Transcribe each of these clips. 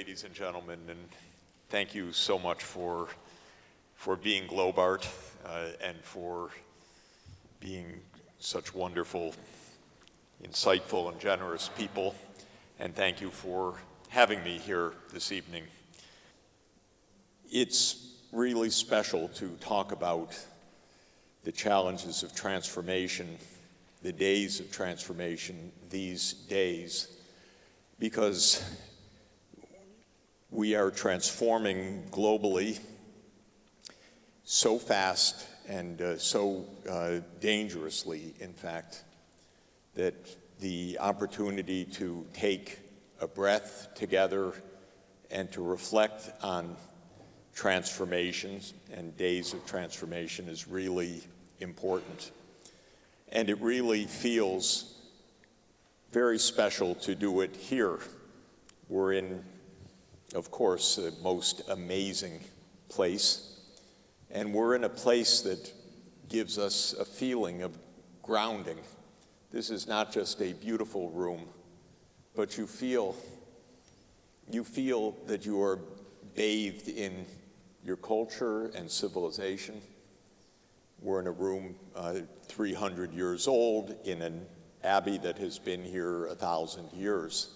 ladies and gentlemen, and thank you so much for being GLOBArt and for being such wonderful, insightful, and generous people. And thank you for having me here this evening. It's really special to talk about the challenges of transformation, the days of transformation these days, because we are transforming globally so fast and so dangerously, in fact, that the opportunity to take a breath together and to reflect on transformations and days of transformation is really important. And it really feels very special to do it here. We're in, of course, the most amazing place, and we're in a place that gives us a feeling of grounding. This is not just a beautiful room, but you feel that you are bathed in your culture and civilization. We're in a room 300 years old in an Abbey that has been here 1,000 years.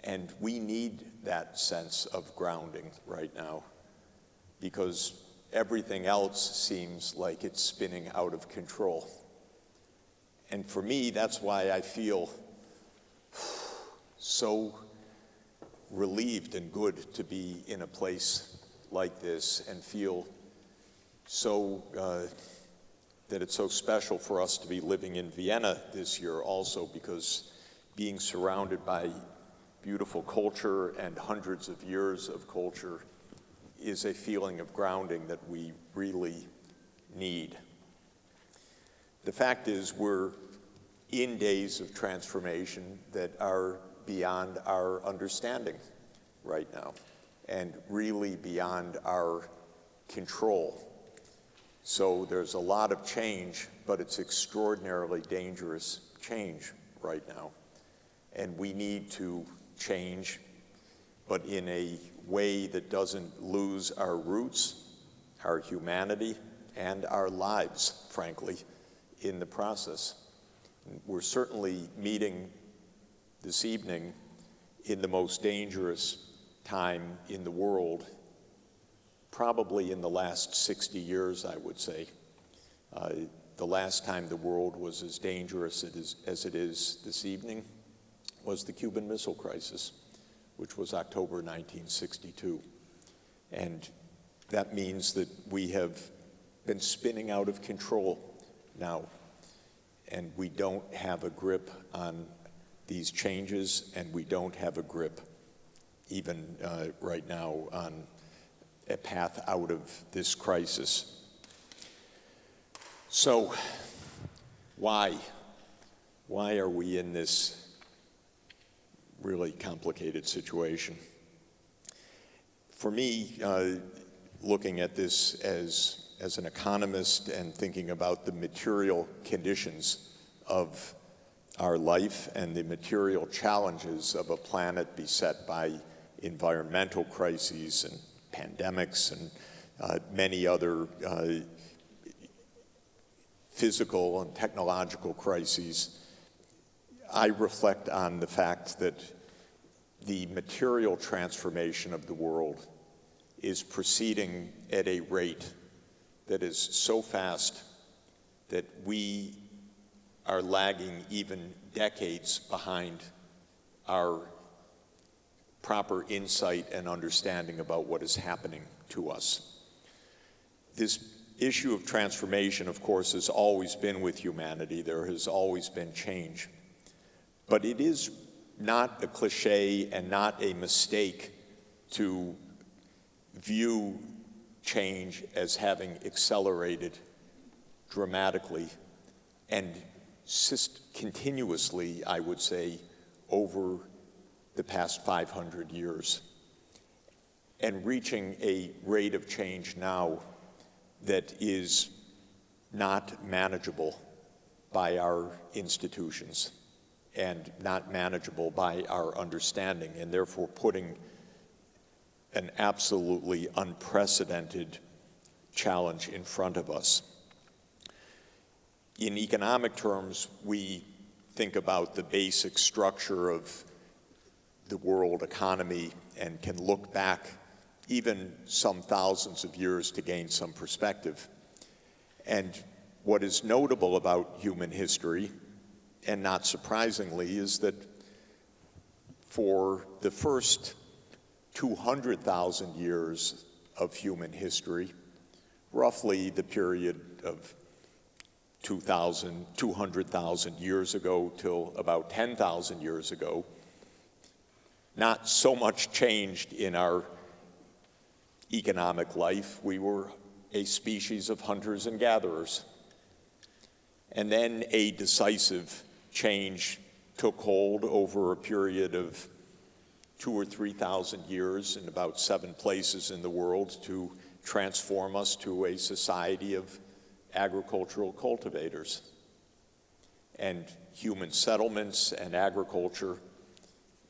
And we need that sense of grounding right now because everything else seems like it's spinning out of control. And for me, that's why I feel so relieved and good to be in a place like this and feel so that it's so special for us to be living in Vienna this year also, because being surrounded by beautiful culture and hundreds of years of culture is a feeling of grounding that we really need. The fact is, we're in days of transformation that are beyond our understanding right now, and really beyond our control. So there's a lot of change, but it's extraordinarily dangerous change right now. And we need to change, but in a way that doesn't lose our roots, our humanity, and our lives, frankly, in the process. We're certainly meeting this evening in the most dangerous time in the world, probably in the last 60 years, I would say. The last time the world was as dangerous as it is this evening was the Cuban Missile Crisis, which was October 1962. And that means that we have been spinning out of control now, and we don't have a grip on these changes, and we don't have a grip even right now on a path out of this crisis. So why are we in this really complicated situation? For me, looking at this as an economist and thinking about the material conditions of our life and the material challenges of a planet beset by environmental crises and pandemics and many other physical and technological crises, I reflect on the fact that the material transformation of the world is proceeding at a rate that is so fast that we are lagging even decades behind our proper insight and understanding about what is happening to us. This issue of transformation, of course, has always been with humanity. There has always been change. But it is not a cliche and not a mistake to view change as having accelerated dramatically and continuously, I would say, over the past 500 years, and reaching a rate of change now that is not manageable by our institutions and not manageable by our understanding, and therefore putting an absolutely unprecedented challenge in front of us. In economic terms, we think about the basic structure of the world economy and can look back even some thousands of years to gain some perspective. And what is notable about human history, and not surprisingly, is that for the first 200,000 years of human history, roughly the period of 200,000 years ago till about 10,000 years ago, not so much changed in our economic life. We were a species of hunters and gatherers. And then a decisive change took hold over a period of 2,000 or 3,000 years in about 7 places in the world to transform us to a society of agricultural cultivators. And human settlements and agriculture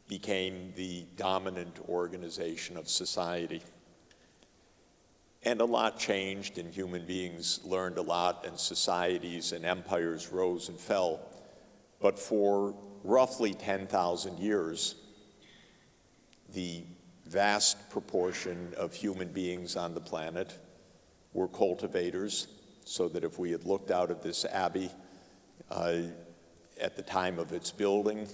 became the dominant organization of society. And a lot changed, and human beings learned a lot, and societies and empires rose and fell. But for roughly 10,000 years, the vast proportion of human beings on the planet were cultivators, so that if we had looked out at this Abbey at the time of its building,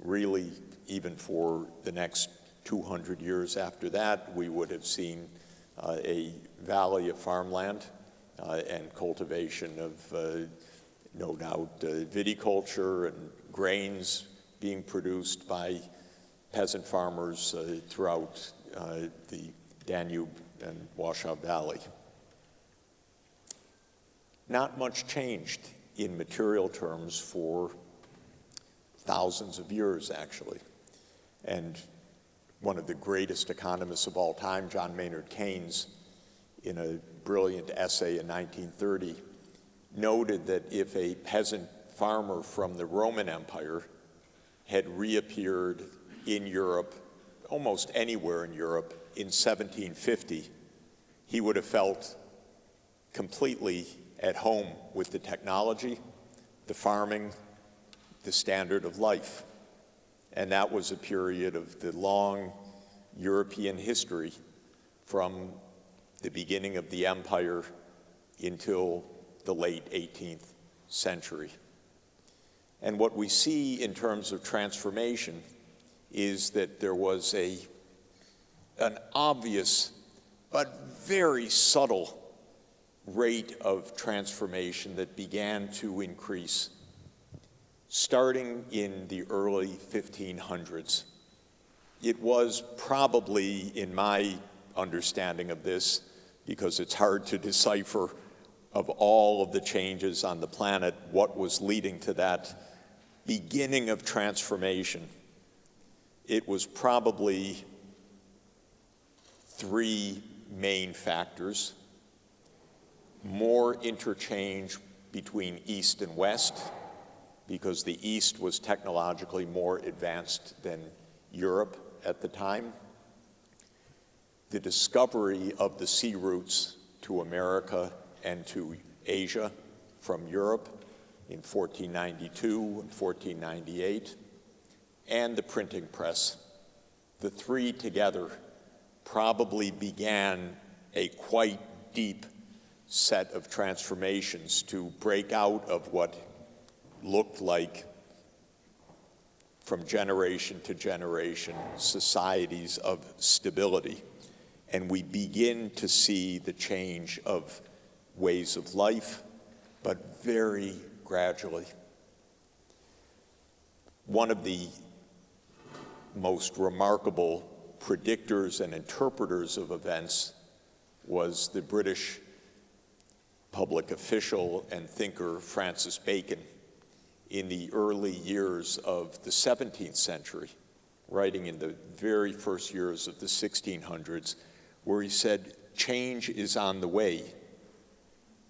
really even for the next 200 years after that, we would have seen a valley of farmland and cultivation of, no doubt, viticulture and grains being produced by peasant farmers throughout the Danube and Washoe Valley. Not much changed in material terms for thousands of years, actually. And one of the greatest economists of all time, John Maynard Keynes, in a brilliant essay in 1930, noted that if a peasant farmer from the Roman Empire had reappeared in Europe, almost anywhere in Europe, in 1750, he would have felt completely at home with the technology, the farming, the standard of life. And that was a period of the long European history from the beginning of the empire until the late 18th century. And what we see in terms of transformation is that there was an obvious but very subtle rate of transformation that began to increase starting in the early 1500s. It was probably, in my understanding of this, because it's hard to decipher of all of the changes on the planet, what was leading to that beginning of transformation. It was probably 3 main factors: more interchange between East and West, because the East was technologically more advanced than Europe at the time. The discovery of the sea routes to America and to Asia from Europe in 1492 and 1498, and the printing press. The 3 together probably began a quite deep set of transformations to break out of what looked like, from generation to generation, societies of stability. And we begin to see the change of ways of life, but very gradually. One of the most remarkable predictors and interpreters of events was the British public official and thinker Francis Bacon in the early years of the 17th century, writing in the very first years of the 1600s, where he said, change is on the way,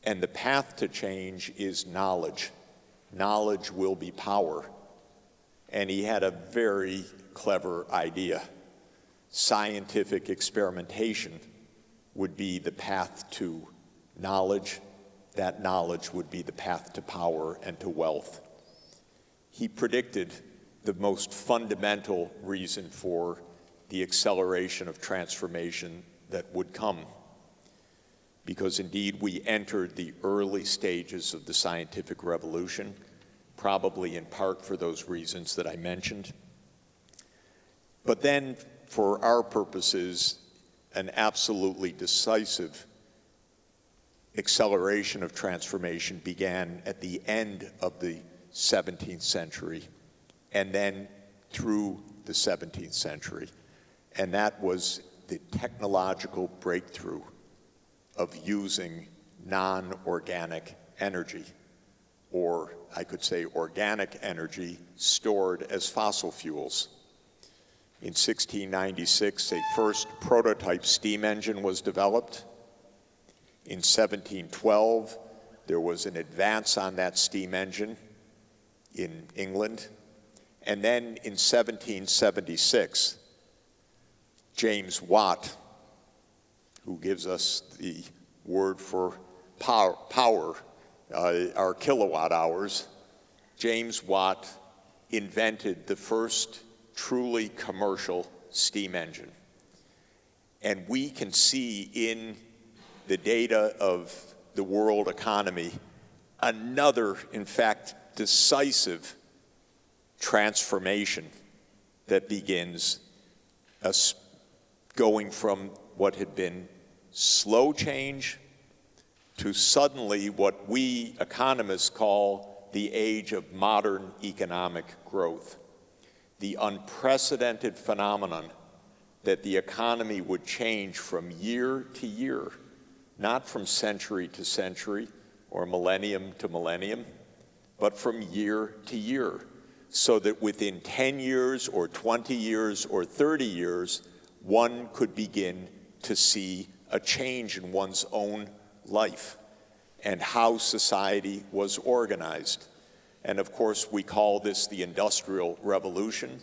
and the path to change is knowledge. Knowledge will be power. And he had a very clever idea. scientific experimentation would be the path to knowledge. That knowledge would be the path to power and to wealth. He predicted the most fundamental reason for the acceleration of transformation that would come, because indeed we entered the early stages of the scientific revolution, probably in part for those reasons that I mentioned. But then, for our purposes, an absolutely decisive acceleration of transformation began at the end of the 17th century and then through the 17th century. And that was the technological breakthrough of using non-organic energy, or I could say organic energy stored as fossil fuels. In 1696, a first prototype steam engine was developed. In 1712, there was an advance on that steam engine in England. And then in 1776, James Watt, who gives us the word for power, our kilowatt hours, James Watt invented the first truly commercial steam engine. And we can see in the data of the world economy another, in fact, decisive transformation that begins us going from what had been slow change to suddenly what we economists call the age of modern economic growth. The unprecedented phenomenon that the economy would change from year to year, not from century to century or millennium to millennium, but from year to year, so that within 10 years or 20 years or 30 years, one could begin to see a change in one's own life and how society was organized. And of course, we call this the Industrial Revolution.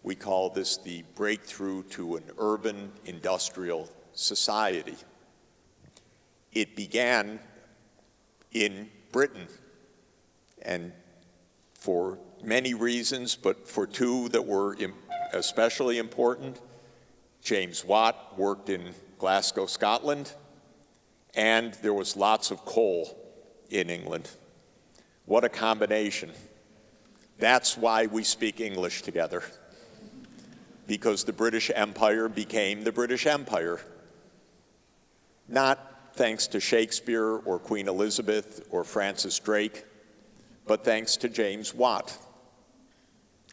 We call this the breakthrough to an urban industrial society. It began in Britain, and for many reasons, but for two that were especially important. James Watt worked in Glasgow, Scotland, and there was lots of coal in England. What a combination. That's why we speak English together, because the British Empire became the British Empire. Not thanks to Shakespeare or Queen Elizabeth or Francis Drake, but thanks to James Watt.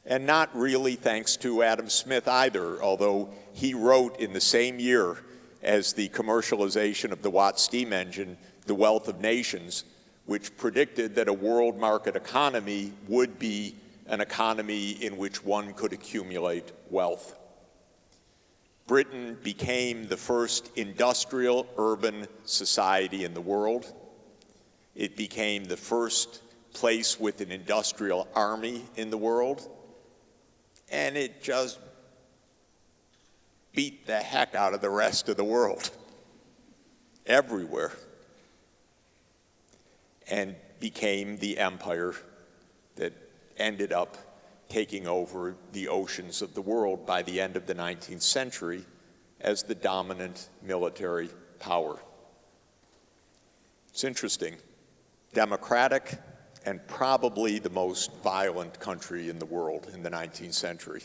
And not really thanks to Adam Smith either, although he wrote in the same year as the commercialization of the Watt steam engine, The Wealth of Nations, which predicted that a world market economy would be an economy in which one could accumulate wealth. Britain became the first industrial urban society in the world. It became the first place with an industrial army in the world, and it just beat the heck out of the rest of the world, everywhere, and became the empire that ended up taking over the oceans of the world by the end of the 19th century as the dominant military power. It's interesting. Democratic and probably the most violent country in the world in the 19th century,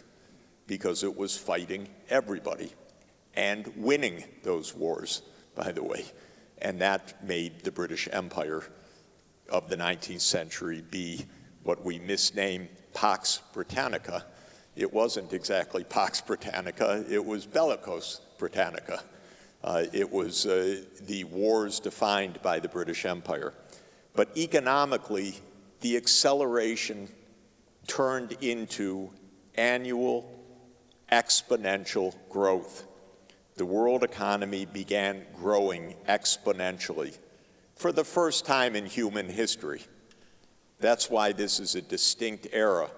because it was fighting everybody and winning those wars, by the way. And that made the British Empire of the 19th century be what we misnamed Pax Britannica. It wasn't exactly Pax Britannica, it was Bellicose Britannica. It was the wars defined by the British Empire. But economically, the acceleration turned into annual exponential growth. The world economy began growing exponentially for the first time in human history. That's why this is a distinct era.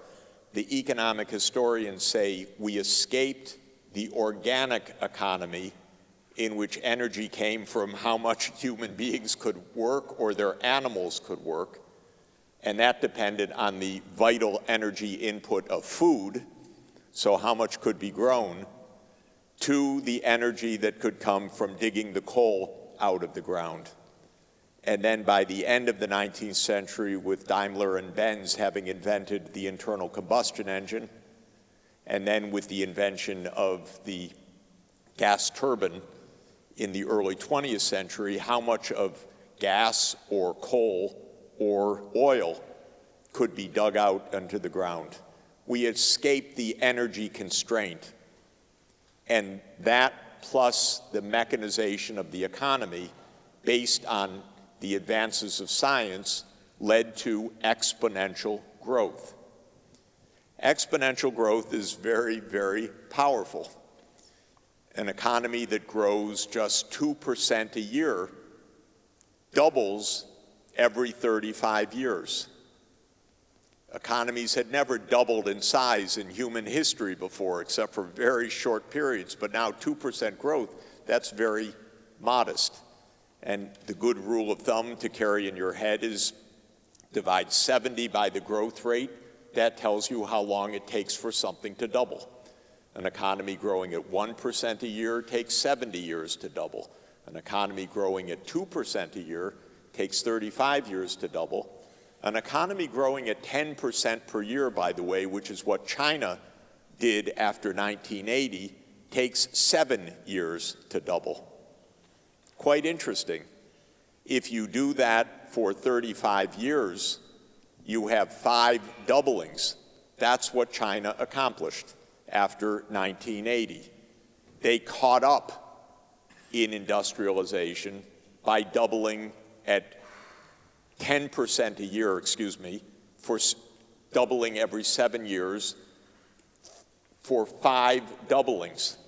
The economic historians say we escaped the organic economy, in which energy came from how much human beings could work or their animals could work, and that depended on the vital energy input of food, so how much could be grown, to the energy that could come from digging the coal out of the ground. And then by the end of the 19th century, with Daimler and Benz having invented the internal combustion engine, and then with the invention of the gas turbine in the early 20th century, how much of gas or coal or oil could be dug out into the ground. We escaped the energy constraint, and that plus the mechanization of the economy based on the advances of science led to exponential growth. Exponential growth is very, very powerful. An economy that grows just 2% a year doubles every 35 years. Economies had never doubled in size in human history before, except for very short periods, but now 2% growth, that's very modest. And the good rule of thumb to carry in your head is divide 70 by the growth rate. That tells you how long it takes for something to double. An economy growing at 1% a year takes 70 years to double. An economy growing at 2% a year takes 35 years to double. An economy growing at 10% per year, by the way, which is what China did after 1980, takes 7 years to double. Quite interesting. If you do that for 35 years, you have 5 doublings. That's what China accomplished after 1980. They caught up in industrialization by doubling at 10% a year, for doubling every 7 years for 5 doublings.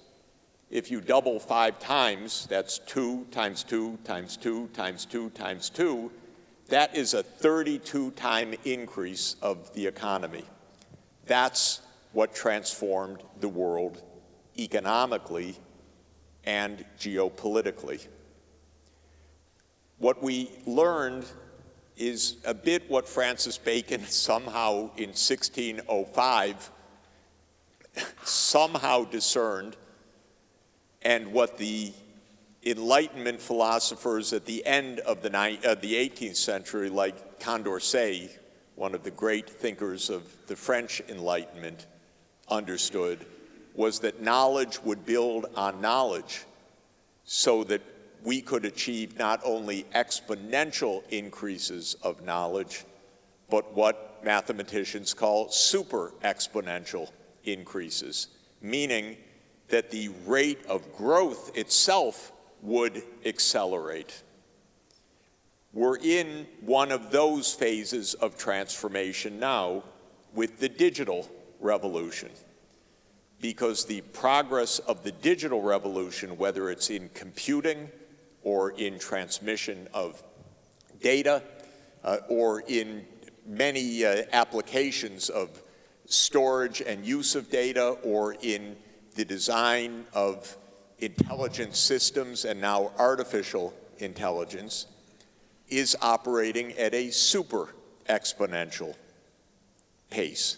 If you double 5 times, that's 2 times 2 times 2 times 2 times 2. That is a 32-time increase of the economy. That's what transformed the world economically and geopolitically. What we learned is a bit what Francis Bacon somehow in 1605 somehow discerned, and what the Enlightenment philosophers at the end of the 18th century, like Condorcet, one of the great thinkers of the French Enlightenment, understood, was that knowledge would build on knowledge, so that we could achieve not only exponential increases of knowledge, but what mathematicians call super exponential increases, meaning that the rate of growth itself would accelerate. We're in one of those phases of transformation now with the digital revolution, because the progress of the digital revolution, whether it's in computing or in transmission of data, or in many applications of storage and use of data, or in the design of intelligent systems and now artificial intelligence, is operating at a super exponential pace.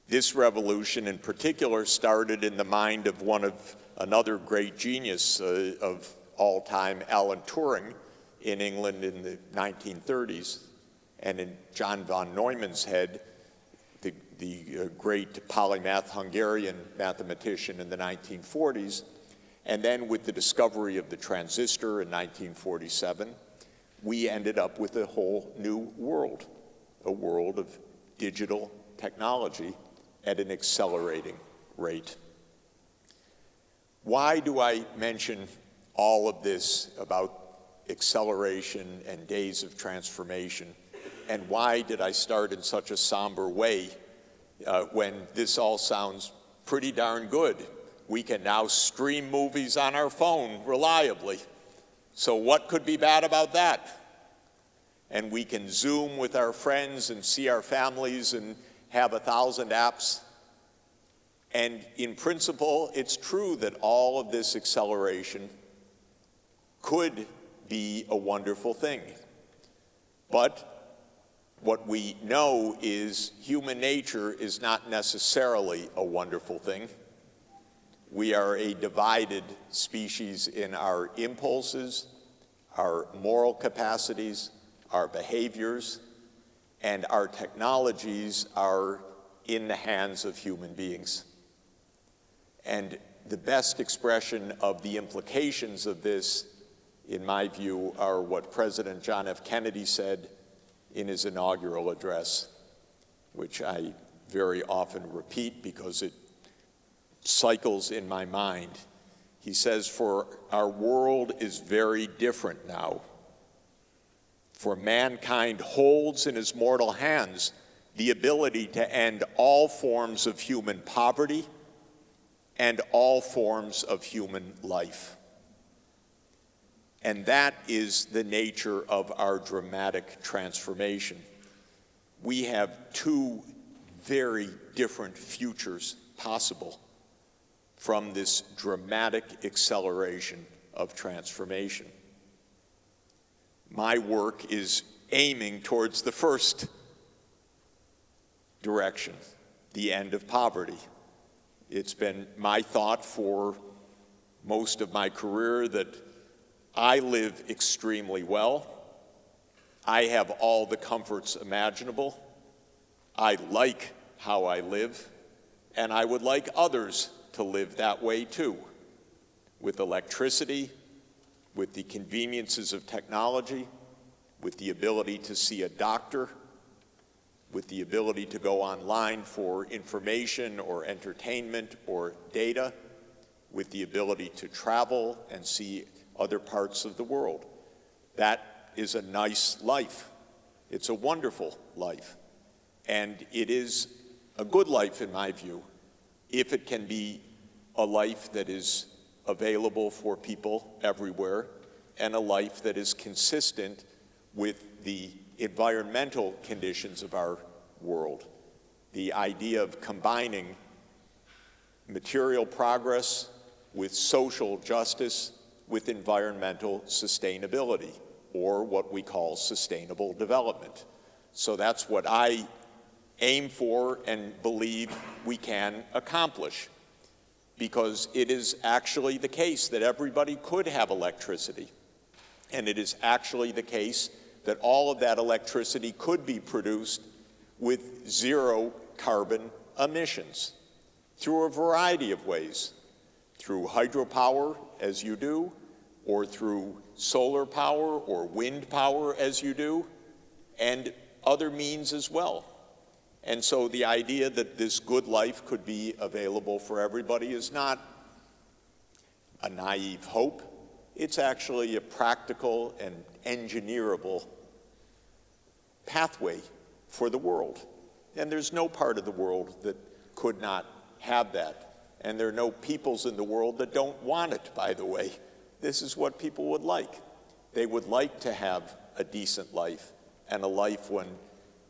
This revolution in particular started in the mind of another great genius of all time, Alan Turing, in England in the 1930s, and in John von Neumann's head, the great polymath Hungarian mathematician in the 1940s, and then with the discovery of the transistor in 1947, we ended up with a whole new world, a world of digital technology at an accelerating rate. Why do I mention all of this about acceleration and days of transformation? And why did I start in such a somber way when this all sounds pretty darn good? We can now stream movies on our phone reliably. So what could be bad about that? And we can Zoom with our friends and see our families and have 1,000 apps. And in principle, it's true that all of this acceleration could be a wonderful thing. But what we know is human nature is not necessarily a wonderful thing. We are a divided species in our impulses, our moral capacities, our behaviors, and our technologies are in the hands of human beings. And the best expression of the implications of this, in my view, are what President John F. Kennedy said in his inaugural address, which I very often repeat because it cycles in my mind. He says, "For our world is very different now. For mankind holds in his mortal hands the ability to end all forms of human poverty and all forms of human life." And that is the nature of our dramatic transformation. We have two very different futures possible from this dramatic acceleration of transformation. My work is aiming towards the first direction, the end of poverty. It's been my thought for most of my career that I live extremely well. I have all the comforts imaginable. I like how I live, and I would like others to live that way too, with electricity, with the conveniences of technology, with the ability to see a doctor, with the ability to go online for information or entertainment or data, with the ability to travel and see other parts of the world. That is a nice life. It's a wonderful life. And it is a good life, in my view, if it can be a life that is available for people everywhere and a life that is consistent with the environmental conditions of our world. The idea of combining material progress with social justice with environmental sustainability, or what we call sustainable development. So that's what I aim for and believe we can accomplish, because it is actually the case that everybody could have electricity, and it is actually the case that all of that electricity could be produced with zero carbon emissions through a variety of ways, through hydropower, as you do, or through solar power or wind power, as you do, and other means as well. And so the idea that this good life could be available for everybody is not a naive hope. It's actually a practical and engineerable pathway for the world. And there's no part of the world that could not have that. And there are no peoples in the world that don't want it, by the way. This is what people would like. They would like to have a decent life, and a life when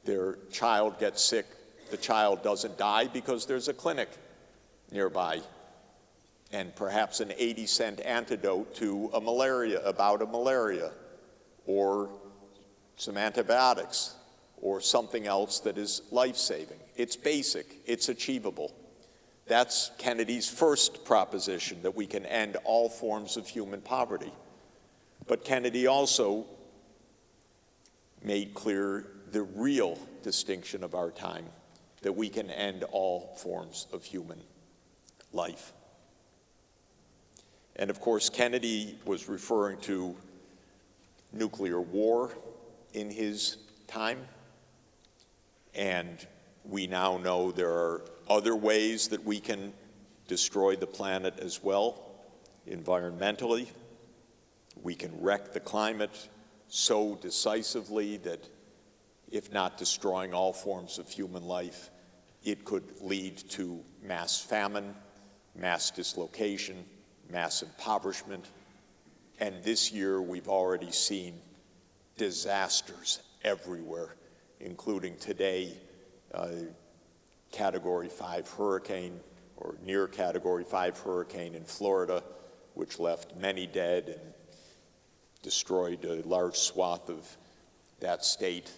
their child gets sick, the child doesn't die because there's a clinic nearby, and perhaps an 80-cent antidote to about a malaria, or some antibiotics, or something else that is life-saving. It's basic, it's achievable. That's Kennedy's first proposition, that we can end all forms of human poverty. But Kennedy also made clear the real distinction of our time, that we can end all forms of human life. And of course, Kennedy was referring to nuclear war in his time, and we now know there are other ways that we can destroy the planet as well, environmentally. We can wreck the climate so decisively that, if not destroying all forms of human life, it could lead to mass famine, mass dislocation, mass impoverishment. And this year we've already seen disasters everywhere, including today, Category 5 hurricane or near Category 5 hurricane in Florida, which left many dead and destroyed a large swath of that state,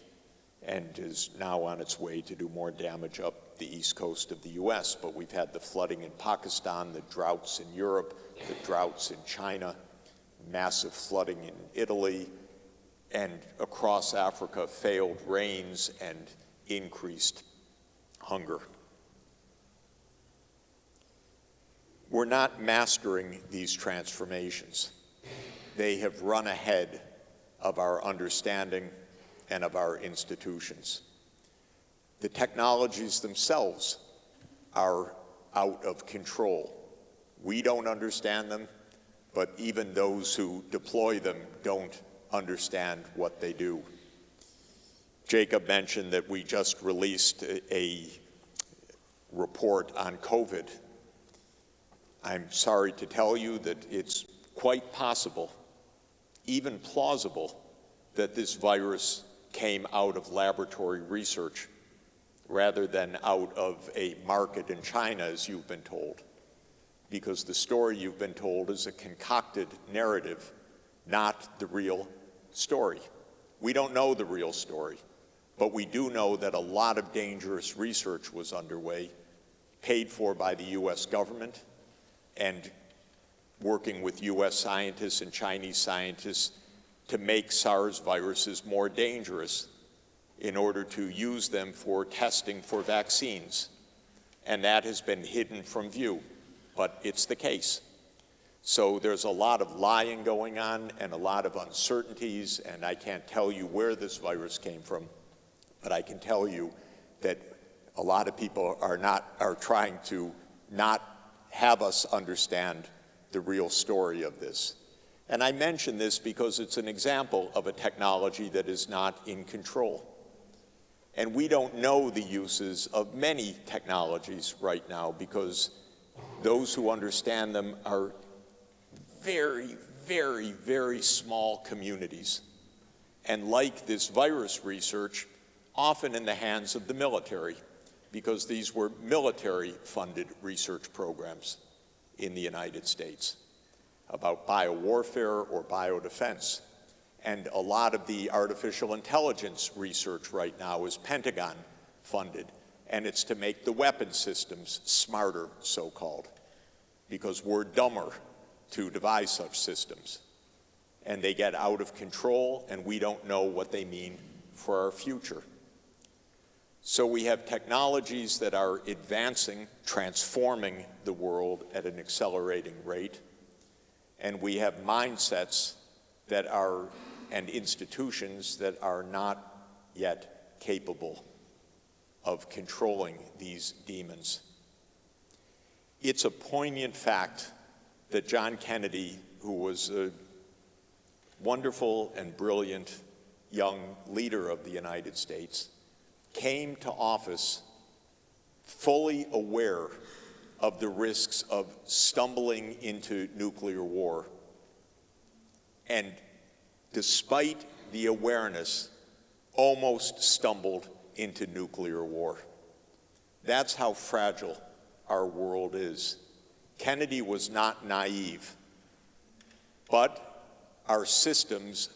and is now on its way to do more damage up the east coast of the US. But we've had the flooding in Pakistan, the droughts in Europe, the droughts in China, massive flooding in Italy, and across Africa, failed rains and increased hunger. We're not mastering these transformations. They have run ahead of our understanding and of our institutions. The technologies themselves are out of control. We don't understand them, but even those who deploy them don't understand what they do. Jacob mentioned that we just released a report on COVID. I'm sorry to tell you that it's quite possible, even plausible, that this virus came out of laboratory research rather than out of a market in China, as you've been told, because the story you've been told is a concocted narrative, not the real story. We don't know the real story, but we do know that a lot of dangerous research was underway, paid for by the US government, and working with US scientists and Chinese scientists to make SARS viruses more dangerous in order to use them for testing for vaccines. And that has been hidden from view, but it's the case. So there's a lot of lying going on and a lot of uncertainties, and I can't tell you where this virus came from, but I can tell you that a lot of people are trying to not have us understand the real story of this. And I mention this because it's an example of a technology that is not in control. And we don't know the uses of many technologies right now because those who understand them are very, very, very small communities. And like this virus research, often in the hands of the military, because these were military-funded research programs in the United States about biowarfare or biodefense. And a lot of the artificial intelligence research right now is Pentagon funded, and it's to make the weapon systems smarter, so-called, because we're dumber to devise such systems. And they get out of control, and we don't know what they mean for our future. So we have technologies that are advancing, transforming the world at an accelerating rate, and we have mindsets that are, and institutions that are not yet capable of controlling these demons. It's a poignant fact that John Kennedy, who was a wonderful and brilliant young leader of the United States, came to office fully aware of the risks of stumbling into nuclear war. And despite the awareness, almost stumbled into nuclear war. That's how fragile our world is. Kennedy was not naive, but our systems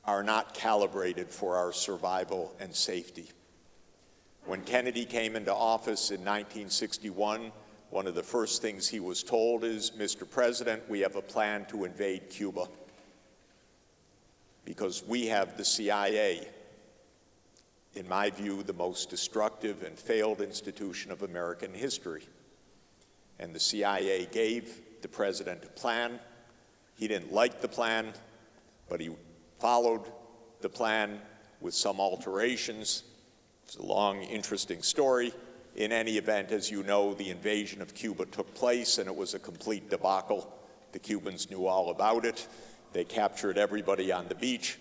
are not calibrated for our survival and safety. When Kennedy came into office in 1961, one of the first things he was told is, "Mr. President, we have a plan to invade Cuba because we have the CIA, in my view, the most destructive and failed institution of American history." And the CIA gave the president a plan. He didn't like the plan, but he followed the plan with some alterations. It's a long, interesting story. In any event, as you know, the invasion of Cuba took place, and it was a complete debacle. The Cubans knew all about it. They captured everybody on the beach,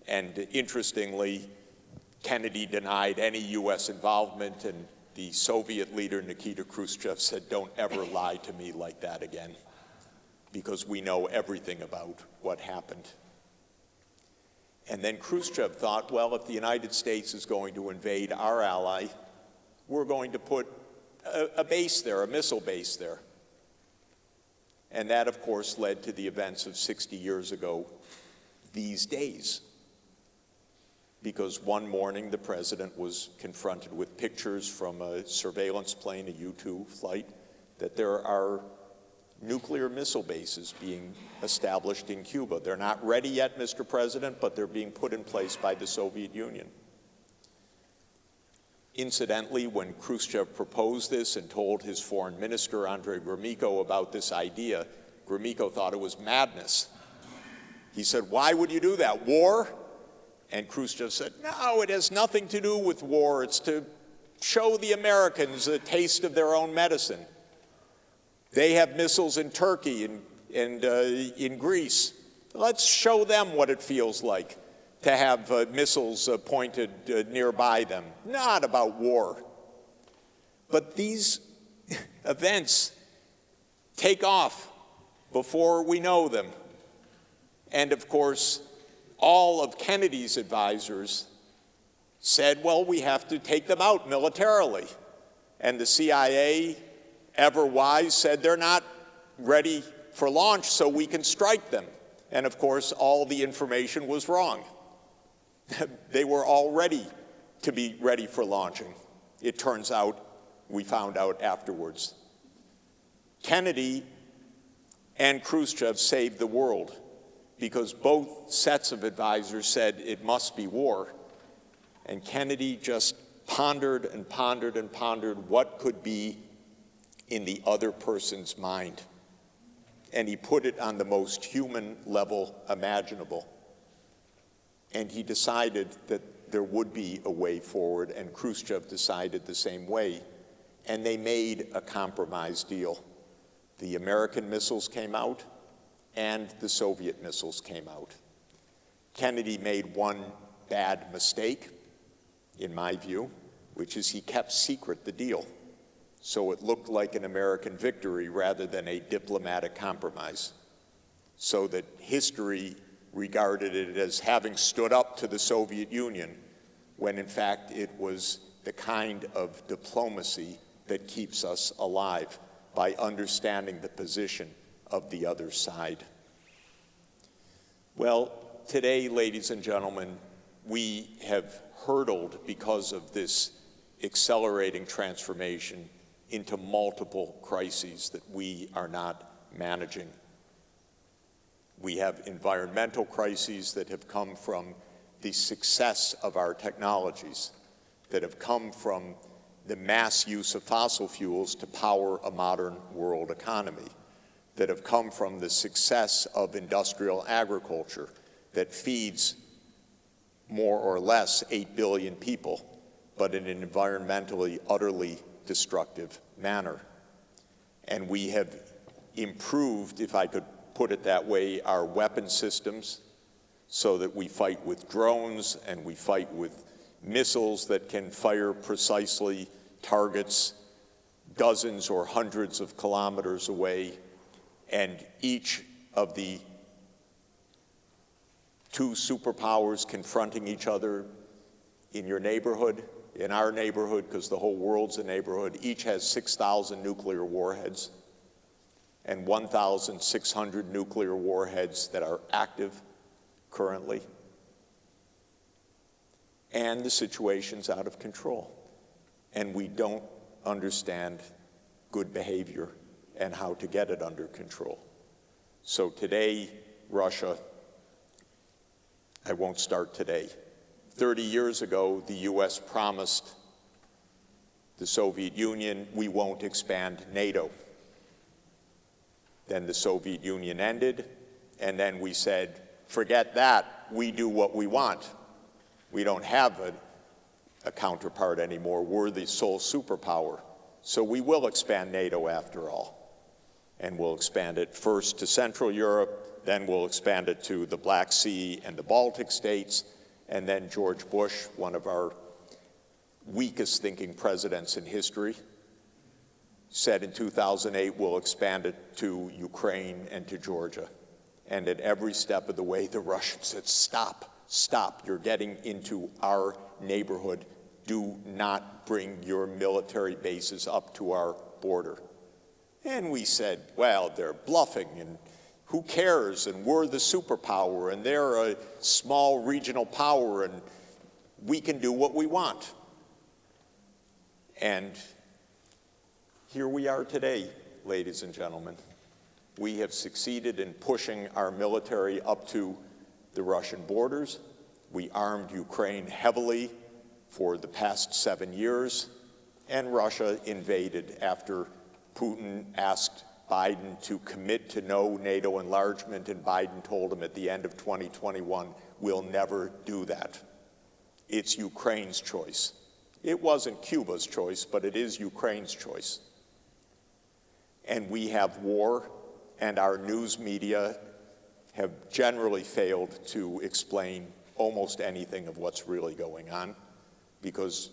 and interestingly, Kennedy denied any US involvement, and the Soviet leader, Nikita Khrushchev, said, "Don't ever lie to me like that again, because we know everything about what happened." And then Khrushchev thought, well, if the United States is going to invade our ally, we're going to put a base there, a missile base there. And that, of course, led to the events of 60 years ago these days. Because one morning the president was confronted with pictures from a surveillance plane, a U-2 flight, that there are nuclear missile bases being established in Cuba. They're not ready yet, Mr. President, but they're being put in place by the Soviet Union. Incidentally, when Khrushchev proposed this and told his foreign minister, Andrei Gromyko, about this idea, Gromyko thought it was madness. He said, "Why would you do that? War?" And Khrushchev said, "No, it has nothing to do with war. It's to show the Americans a taste of their own medicine. They have missiles in Turkey and in Greece. Let's show them what it feels like to have missiles pointed nearby them. Not about war." But these events take off before we know them. And of course, all of Kennedy's advisors said, well, we have to take them out militarily. And the CIA, ever wise, said they're not ready for launch, so we can strike them. And of course, all the information was wrong. They were all ready to be ready for launching. It turns out, we found out afterwards. Kennedy and Khrushchev saved the world because both sets of advisors said it must be war. And Kennedy just pondered and pondered and pondered what could be in the other person's mind. And he put it on the most human level imaginable. And he decided that there would be a way forward, and Khrushchev decided the same way. And they made a compromise deal. The American missiles came out, and the Soviet missiles came out. Kennedy made one bad mistake, in my view, which is he kept secret the deal. So it looked like an American victory rather than a diplomatic compromise. So that history regarded it as having stood up to the Soviet Union, when in fact it was the kind of diplomacy that keeps us alive, by understanding the position of the other side. Well, today, ladies and gentlemen, we have hurtled, because of this accelerating transformation, into multiple crises that we are not managing. We have environmental crises that have come from the success of our technologies, that have come from the mass use of fossil fuels to power a modern world economy, that have come from the success of industrial agriculture that feeds more or less 8 billion people, but in an environmentally utterly destructive manner. And we have improved, if I could put it that way, our weapon systems so that we fight with drones and we fight with missiles that can fire precisely targets dozens or hundreds of kilometers away, and each of the two superpowers confronting each other in your neighborhood, in our neighborhood, because the whole world's a neighborhood, each has 6,000 nuclear warheads and 1,600 nuclear warheads that are active currently. And the situation's out of control. And we don't understand good behavior and how to get it under control. So today, Russia, I won't start today. 30 years ago, the US promised the Soviet Union, we won't expand NATO. Then the Soviet Union ended, and then we said, forget that, we do what we want. We don't have a counterpart anymore. We're the sole superpower. So we will expand NATO after all. And we'll expand it first to Central Europe, then we'll expand it to the Black Sea and the Baltic states, and then George Bush, one of our weakest thinking presidents in history, said in 2008, we'll expand it to Ukraine and to Georgia. And at every step of the way, the Russians said, stop, stop, you're getting into our neighborhood. do not bring your military bases up to our border. And we said, well, they're bluffing, and who cares, and we're the superpower, and they're a small regional power, and we can do what we want. And here we are today, ladies and gentlemen. We have succeeded in pushing our military up to the Russian borders. We armed Ukraine heavily for the past 7 years, and Russia invaded after Putin asked Biden to commit to no NATO enlargement, and Biden told him at the end of 2021, we'll never do that. It's Ukraine's choice. It wasn't Cuba's choice, but it is Ukraine's choice. And we have war, and our news media have generally failed to explain almost anything of what's really going on, because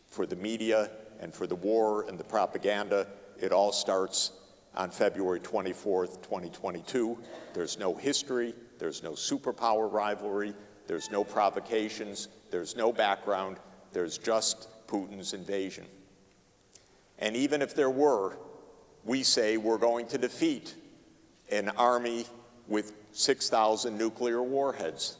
for the media and for the war and the propaganda, it all starts on February 24th, 2022. There's no history, there's no superpower rivalry, there's no provocations, there's no background, there's just Putin's invasion. And even if there were, we say we're going to defeat an army with 6,000 nuclear warheads.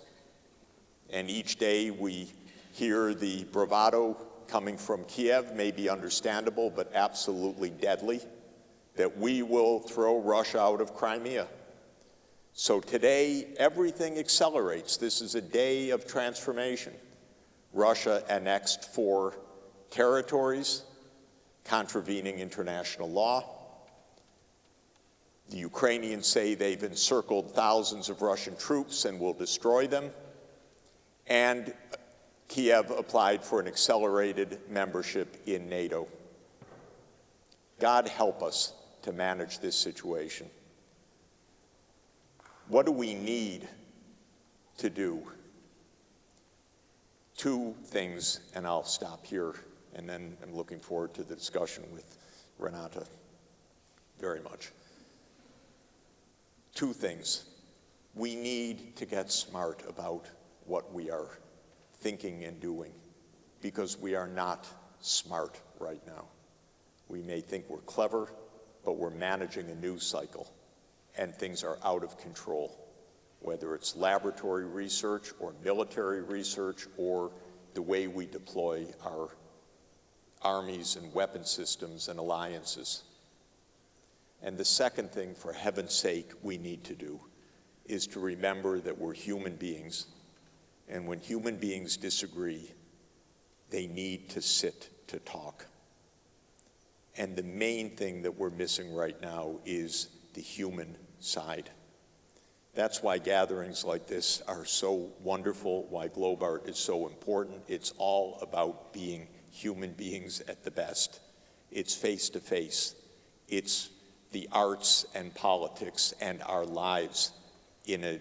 And each day we hear the bravado coming from Kiev, may be understandable, but absolutely deadly, that we will throw Russia out of Crimea. So today, everything accelerates. This is a day of transformation. Russia annexed 4 territories, contravening international law. The Ukrainians say they've encircled thousands of Russian troops and will destroy them. And Kiev applied for an accelerated membership in NATO. God help us to manage this situation. What do we need to do? 2 things, and I'll stop here, and then I'm looking forward to the discussion with Renata very much. 2 things. We need to get smart about what we are thinking and doing, because we are not smart right now. We may think we're clever, but we're managing a news cycle, and things are out of control, whether it's laboratory research or military research or the way we deploy our armies and weapon systems and alliances. And the second thing, for heaven's sake, we need to do is to remember that we're human beings, and when human beings disagree, they need to sit to talk. And the main thing that we're missing right now is the human side. That's why gatherings like this are so wonderful, why GLOBArt is so important. It's all about being human beings at the best. It's face-to-face. It's the arts and politics and our lives in a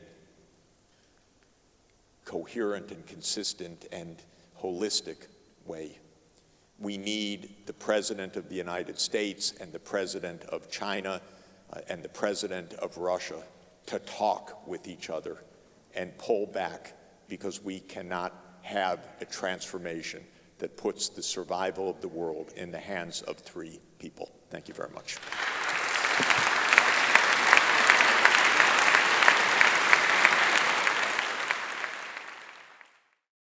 coherent and consistent and holistic way. We need the President of the United States and the President of China and the President of Russia to talk with each other and pull back, because we cannot have a transformation that puts the survival of the world in the hands of 3 people. Thank you very much.